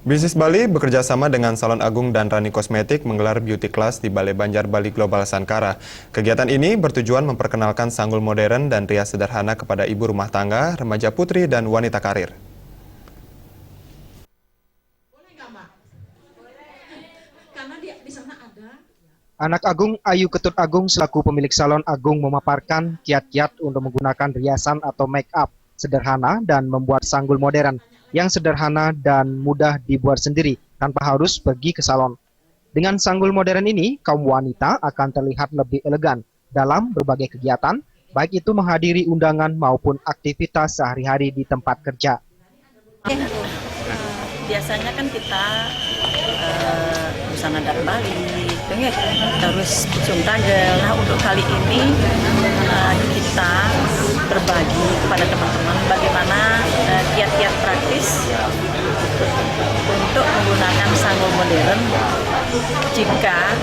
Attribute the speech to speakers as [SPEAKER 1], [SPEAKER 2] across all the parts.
[SPEAKER 1] Bisnis Bali bekerja sama dengan Salon Agung dan Rani Kosmetik menggelar beauty class di Balai Banjar Bali Global Sankara. Kegiatan ini bertujuan memperkenalkan sanggul modern dan rias sederhana kepada ibu rumah tangga, remaja putri, dan wanita karir.
[SPEAKER 2] Anak Agung Ayu Ketut Agung selaku pemilik Salon Agung memaparkan kiat-kiat untuk menggunakan riasan atau make up sederhana dan membuat sanggul modern yang sederhana dan mudah dibuat sendiri tanpa harus pergi ke salon. Dengan sanggul modern ini, kaum wanita akan terlihat lebih elegan dalam berbagai kegiatan, baik itu menghadiri undangan maupun aktivitas sehari-hari di tempat kerja.
[SPEAKER 3] Biasanya kan kita busana adat Bali, terus ujung tanggal. Nah, untuk kali ini kita berbagi kepada teman-teman bagaimana kiat-kiat praktis untuk menggunakan sanggul modern jika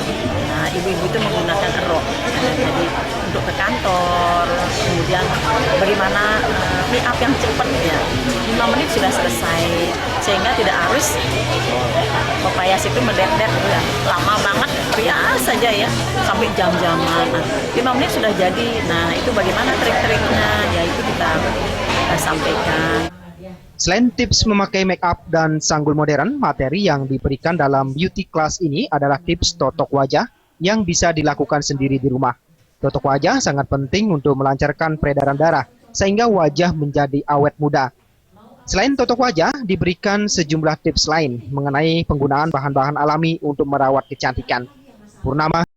[SPEAKER 3] ibu-ibu itu menggunakan rok. Jadi untuk ke kantor, kemudian bagaimana make up yang cepat ya, 5 menit sudah selesai, sehingga tidak harus pepayas itu mendet-det ya, lama banget rias saja ya, sampai jam-jaman. 5 menit sudah jadi. Nah, itu bagaimana trik-triknya, ya itu kita sampaikan.
[SPEAKER 2] Selain tips memakai make up dan sanggul modern, materi yang diberikan dalam beauty class ini adalah tips totok wajah yang bisa dilakukan sendiri di rumah. Totok wajah sangat penting untuk melancarkan peredaran darah, sehingga wajah menjadi awet muda. Selain totok wajah, diberikan sejumlah tips lain mengenai penggunaan bahan-bahan alami untuk merawat kecantikan. Purnama